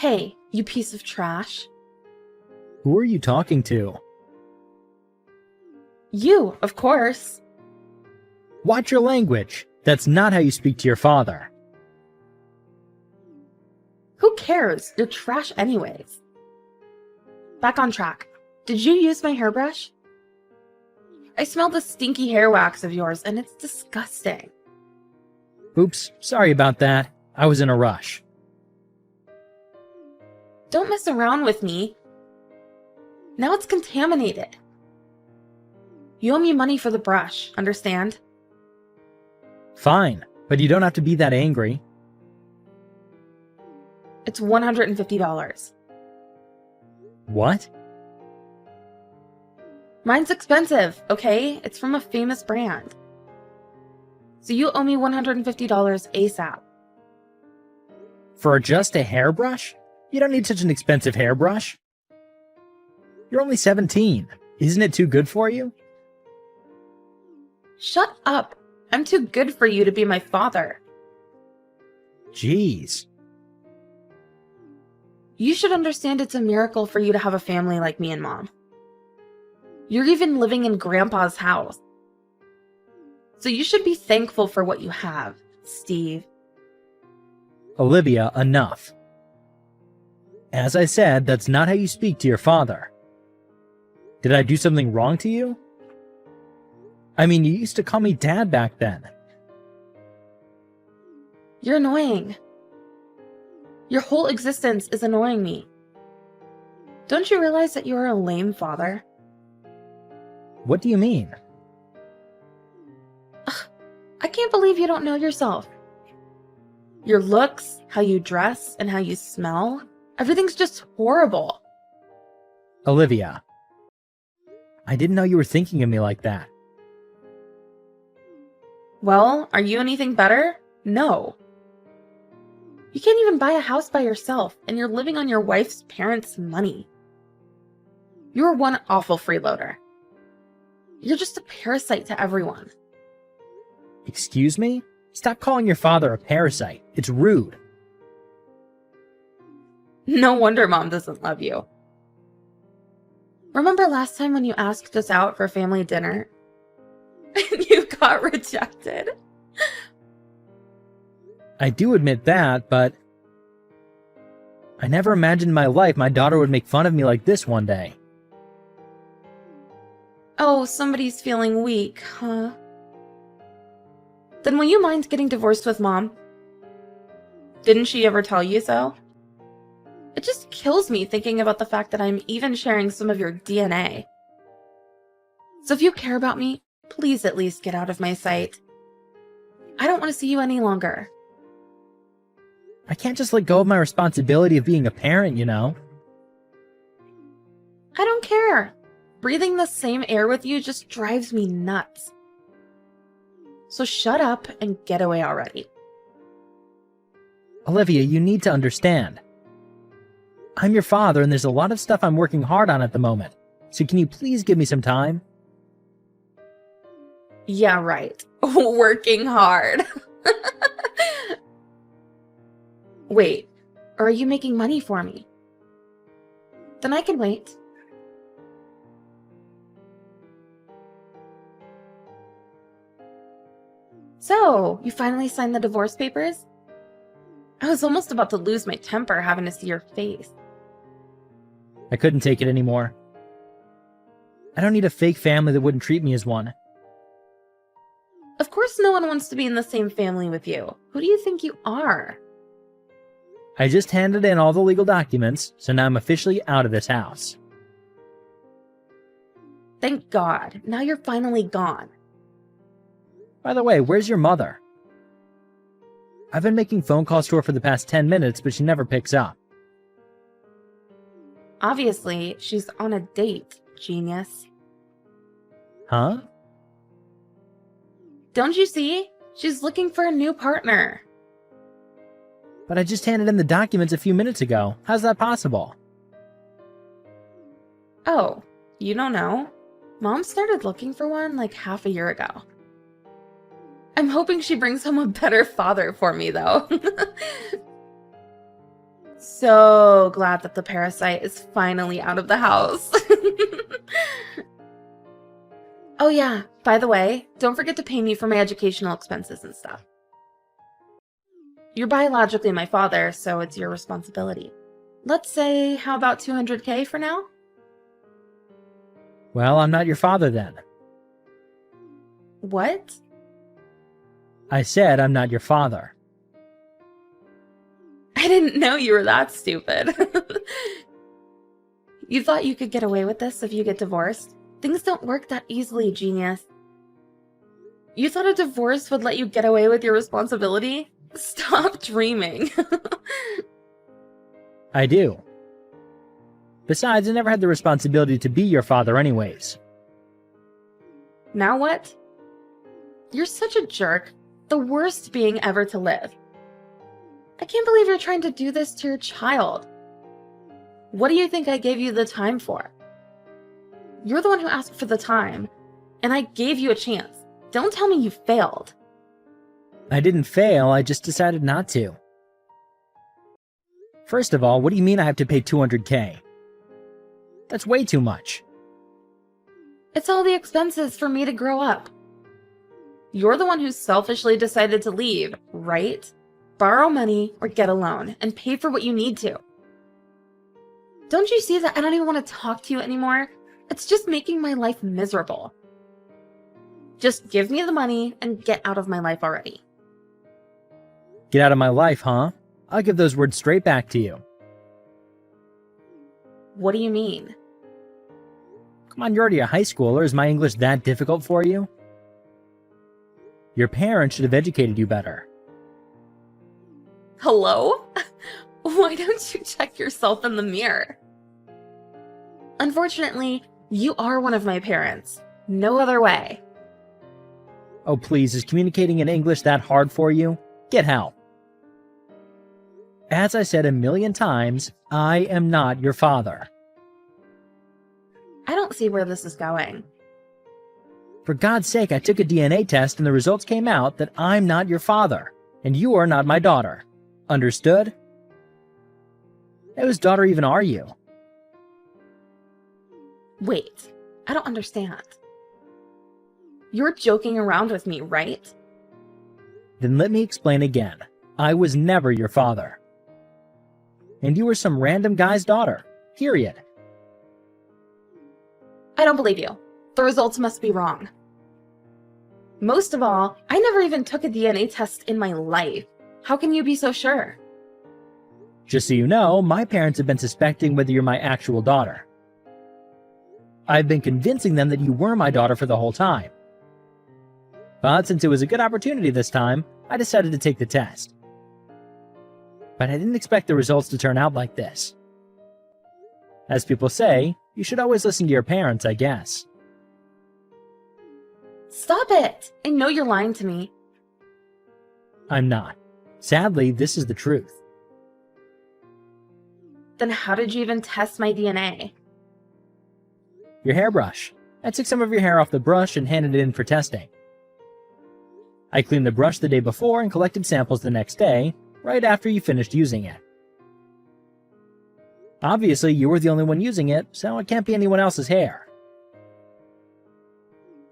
Hey, you piece of trash. Who are you talking to? You, of course. Watch your language. That's not how you speak to your father. Who cares? You're trash anyways. Back on track. Did you use my hairbrush? I smell the stinky hair wax of yours, and it's disgusting. Oops, sorry about that. I was in a rush. Don't mess around with me. Now it's contaminated. You owe me money for the brush, understand? Fine, but you don't have to be that angry. It's $150. What? Mine's expensive, okay? It's from a famous brand. So you owe me $150 ASAP. For just a hairbrush? You don't need such an expensive hairbrush. You're only 17. Isn't it too good for you? Shut up. I'm too good for you to be my father. Jeez. You should understand it's a miracle for you to have a family like me and Mom. You're even living in Grandpa's house. So you should be thankful for what you have, Steve. Olivia, enough. As I said, that's not how you speak to your father. Did I do something wrong to you? I mean, you used to call me Dad back then. You're annoying. Your whole existence is annoying me. Don't you realize that you're a lame father? What do you mean? Ugh, I can't believe you don't know yourself. Your looks, how you dress, and how you smell, everything's just horrible. Olivia, I didn't know you were thinking of me like that. Well, are you anything better? No. You can't even buy a house by yourself, and you're living on your wife's parents' money. You're one awful freeloader. You're just a parasite to everyone. Excuse me? Stop calling your father a parasite. It's rude. No wonder Mom doesn't love you. Remember last time when you asked us out for family dinner? And you got rejected? I do admit that, but I never imagined in my life my daughter would make fun of me like this one day. Oh, somebody's feeling weak, huh? Then will you mind getting divorced with Mom? Didn't she ever tell you so? It just kills me thinking about the fact that I'm even sharing some of your DNA. So if you care about me, please at least get out of my sight. I don't want to see you any longer. I can't just let go of my responsibility of being a parent, you know? I don't care. Breathing the same air with you just drives me nuts. So shut up and get away already. Olivia, you need to understand. I'm your father, and there's a lot of stuff I'm working hard on at the moment. So can you please give me some time? Yeah, right. Working hard. Wait, or are you making money for me? Then I can wait. So, you finally signed the divorce papers? I was almost about to lose my temper having to see your face. I couldn't take it anymore. I don't need a fake family that wouldn't treat me as one. Of course no one wants to be in the same family with you. Who do you think you are? I just handed in all the legal documents, so now I'm officially out of this house. Thank God. Now you're finally gone. By the way, where's your mother? I've been making phone calls to her for the past 10 minutes, but she never picks up. Obviously, she's on a date, genius. Huh? Don't you see? She's looking for a new partner. But I just handed in the documents a few minutes ago. How's that possible? Oh, you don't know? Mom started looking for one like half a year ago. I'm hoping she brings home a better father for me, though. So glad that the parasite is finally out of the house. Oh yeah, by the way, don't forget to pay me for my educational expenses and stuff. You're biologically my father, so it's your responsibility. Let's say, how about 200K for now? Well, I'm not your father then. What? I said I'm not your father. I didn't know you were that stupid. You thought you could get away with this if you get divorced? Things don't work that easily, genius. You thought a divorce would let you get away with your responsibility? Stop dreaming. I do. Besides, I never had the responsibility to be your father anyways. Now what? You're such a jerk. The worst being ever to live. I can't believe you're trying to do this to your child. What do you think I gave you the time for? You're the one who asked for the time, and I gave you a chance. Don't tell me you failed. I didn't fail, I just decided not to. First of all, what do you mean I have to pay 200K? That's way too much. It's all the expenses for me to grow up. You're the one who selfishly decided to leave, right? Borrow money or get a loan and pay for what you need to. Don't you see that I don't even want to talk to you anymore? It's just making my life miserable. Just give me the money and get out of my life already. Get out of my life, huh? I'll give those words straight back to you. What do you mean? Come on, you're already a high schooler. Is my English that difficult for you? Your parents should have educated you better. Hello? Why don't you check yourself in the mirror? Unfortunately, you are one of my parents. No other way. Oh please, is communicating in English that hard for you? Get help. As I said a million times, I am not your father. I don't see where this is going. For God's sake, I took a DNA test and the results came out that I'm not your father, and you are not my daughter. Understood? Whose daughter even are you? Wait, I don't understand. You're joking around with me, right? Then let me explain again. I was never your father. And you were some random guy's daughter. Period. I don't believe you. The results must be wrong. Most of all, I never even took a DNA test in my life. How can you be so sure? Just so you know, my parents have been suspecting whether you're my actual daughter. I've been convincing them that you were my daughter for the whole time. But since it was a good opportunity this time, I decided to take the test. But I didn't expect the results to turn out like this. As people say, you should always listen to your parents, I guess. Stop it! I know you're lying to me. I'm not. Sadly, this is the truth. Then how did you even test my DNA? Your hairbrush. I took some of your hair off the brush and handed it in for testing. I cleaned the brush the day before and collected samples the next day, right after you finished using it. Obviously, you were the only one using it, so it can't be anyone else's hair.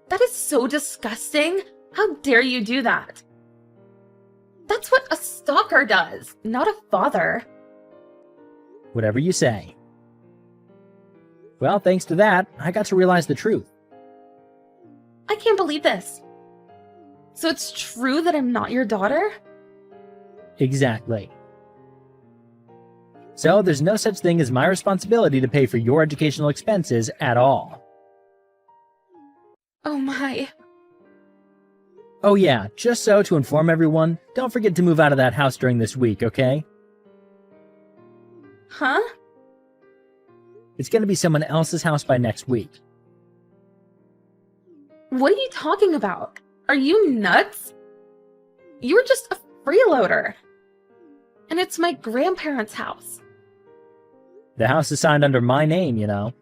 That is so disgusting! How dare you do that? That's what a stalker does, not a father. Whatever you say. Well, thanks to that, I got to realize the truth. I can't believe this. So it's true that I'm not your daughter? Exactly. So there's no such thing as my responsibility to pay for your educational expenses at all. Oh my. Oh yeah, just so to inform everyone, don't forget to move out of that house during this week, okay? Huh? It's gonna be someone else's house by next week. What are you talking about? Are you nuts? You're just a freeloader. And it's my grandparents' house. The house is signed under my name, you know.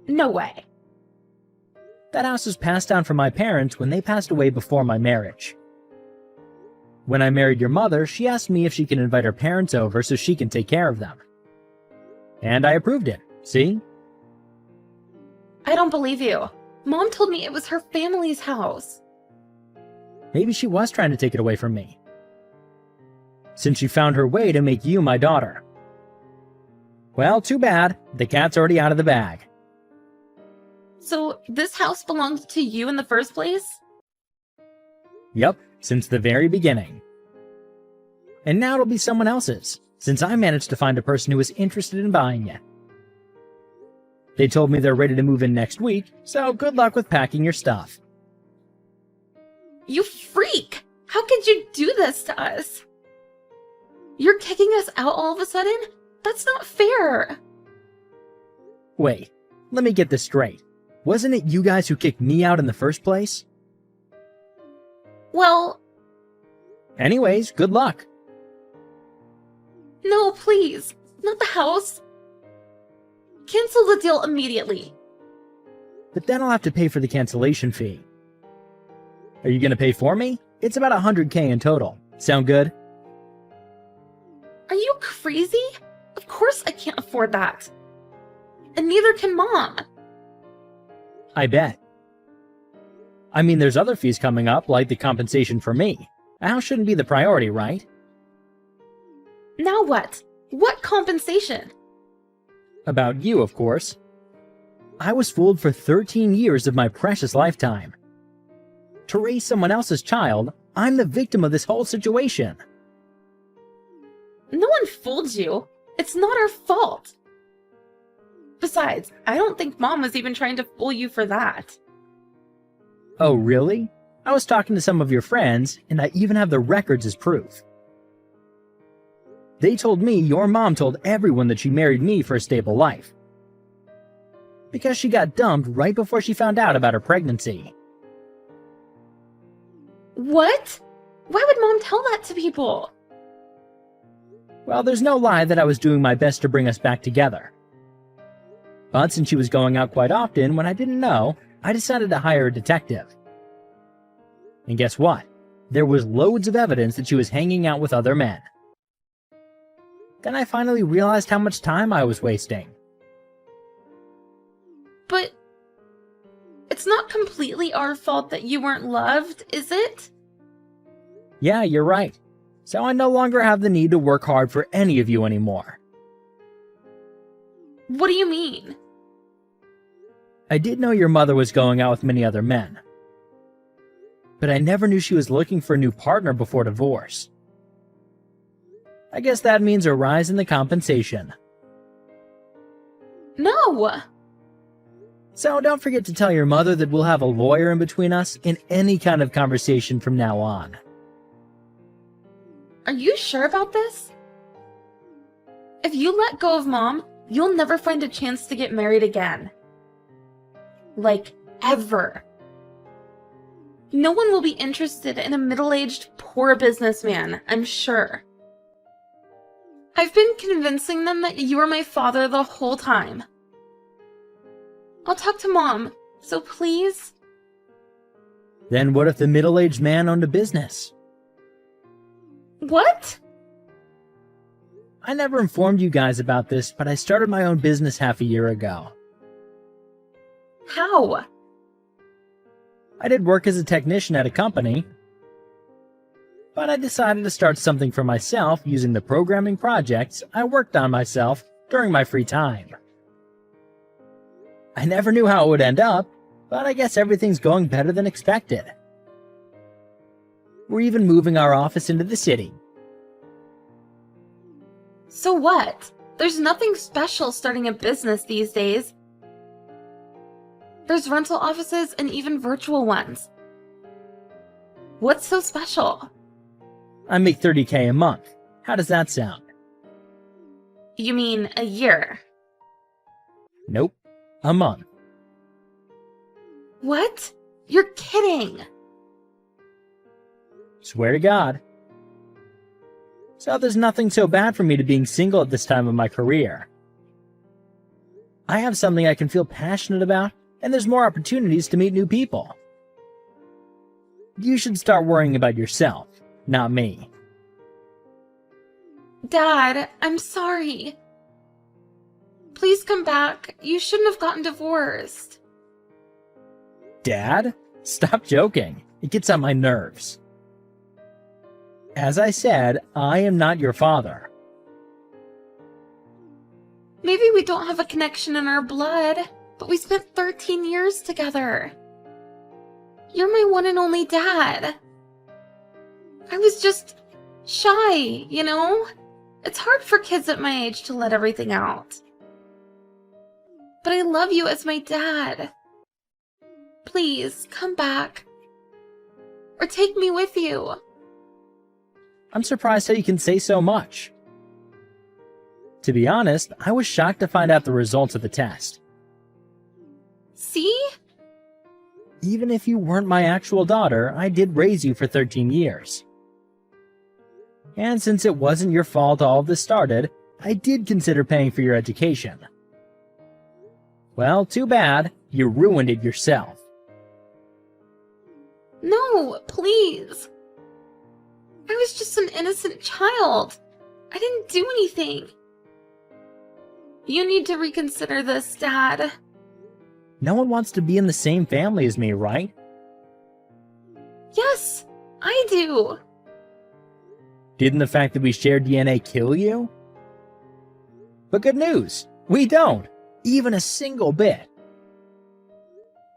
No way. That house was passed down from my parents when they passed away before my marriage. When I married your mother, she asked me if she can invite her parents over so she can take care of them. And I approved it, see? I don't believe you. Mom told me it was her family's house. Maybe she was trying to take it away from me, since she found her way to make you my daughter. Well, too bad. The cat's already out of the bag. So this house belonged to you in the first place? Yep, since the very beginning. And now it'll be someone else's, since I managed to find a person who was interested in buying it. They told me they're ready to move in next week, so good luck with packing your stuff. You freak! How could you do this to us? You're kicking us out all of a sudden? That's not fair! Wait, let me get this straight. Wasn't it you guys who kicked me out in the first place? Well... Anyways, good luck. No, please. Not the house. Cancel the deal immediately. But then I'll have to pay for the cancellation fee. Are you gonna pay for me? It's about $100K in total. Sound good? Are you crazy? Of course I can't afford that. And neither can Mom. I bet. I mean, there's other fees coming up, like the compensation for me. A house shouldn't be the priority, right? Now what? What compensation? About you, of course. I was fooled for 13 years of my precious lifetime. To raise someone else's child, I'm the victim of this whole situation. No one fooled you. It's not our fault. Besides, I don't think Mom was even trying to fool you for that. Oh, really? I was talking to some of your friends, and I even have the records as proof. They told me your mom told everyone that she married me for a stable life, because she got dumped right before she found out about her pregnancy. What? Why would Mom tell that to people? Well, there's no lie that I was doing my best to bring us back together. But since she was going out quite often when I didn't know, I decided to hire a detective. And guess what? There was loads of evidence that she was hanging out with other men. Then I finally realized how much time I was wasting. But it's not completely our fault that you weren't loved, is it? Yeah, you're right. So I no longer have the need to work hard for any of you anymore. What do you mean? I did know your mother was going out with many other men, but I never knew she was looking for a new partner before divorce. I guess that means a rise in the compensation. No! So don't forget to tell your mother that we'll have a lawyer in between us in any kind of conversation from now on. Are you sure about this? If you let go of Mom, you'll never find a chance to get married again. Like, ever. No one will be interested in a middle-aged, poor businessman, I'm sure. I've been convincing them that you were my father the whole time. I'll talk to Mom, so please? Then what if the middle-aged man owned a business? What? I never informed you guys about this, but I started my own business half a year ago. How? I did work as a technician at a company, but I decided to start something for myself using the programming projects I worked on myself during my free time. I never knew how it would end up, but I guess everything's going better than expected. We're even moving our office into the city. So what? There's nothing special starting a business these days. There's rental offices and even virtual ones. What's so special? I make $30K a month. How does that sound? You mean a year? Nope. A month. What? You're kidding! Swear to God. So there's nothing so bad for me to being single at this time of my career. I have something I can feel passionate about, and there's more opportunities to meet new people. You should start worrying about yourself, not me. Dad, I'm sorry. Please come back. You shouldn't have gotten divorced. Dad? Stop joking. It gets on my nerves. As I said, I am not your father. Maybe we don't have a connection in our blood, but we spent 13 years together. You're my one and only dad. I was just shy, you know? It's hard for kids at my age to let everything out. But I love you as my dad. Please, come back. Or take me with you. I'm surprised how you can say so much. To be honest, I was shocked to find out the results of the test. See? Even if you weren't my actual daughter, I did raise you for 13 years. And since it wasn't your fault all of this started, I did consider paying for your education. Well, too bad. You ruined it yourself. No, please. I was just an innocent child. I didn't do anything. You need to reconsider this, Dad. No one wants to be in the same family as me, right? Yes, I do. Didn't the fact that we share DNA kill you? But good news, we don't, even a single bit.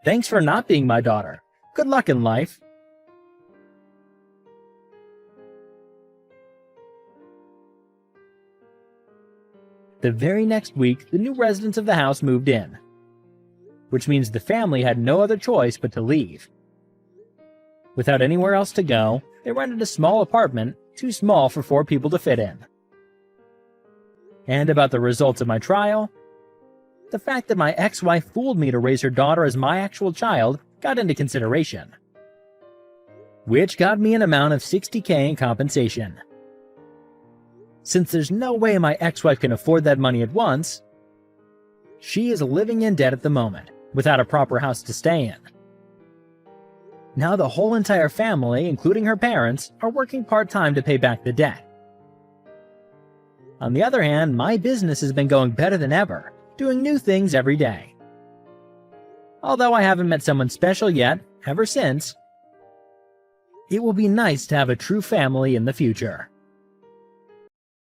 Thanks for not being my daughter. Good luck in life. The very next week, the new residents of the house moved in, which means the family had no other choice but to leave. Without anywhere else to go, they rented a small apartment, too small for 4 people to fit in. And about the results of my trial, the fact that my ex-wife fooled me to raise her daughter as my actual child got into consideration, which got me an amount of $60,000 in compensation. Since there's no way my ex-wife can afford that money at once, she is living in debt at the moment, without a proper house to stay in. Now the whole entire family, including her parents, are working part-time to pay back the debt. On the other hand, my business has been going better than ever, doing new things every day. Although I haven't met someone special yet, ever since, it will be nice to have a true family in the future.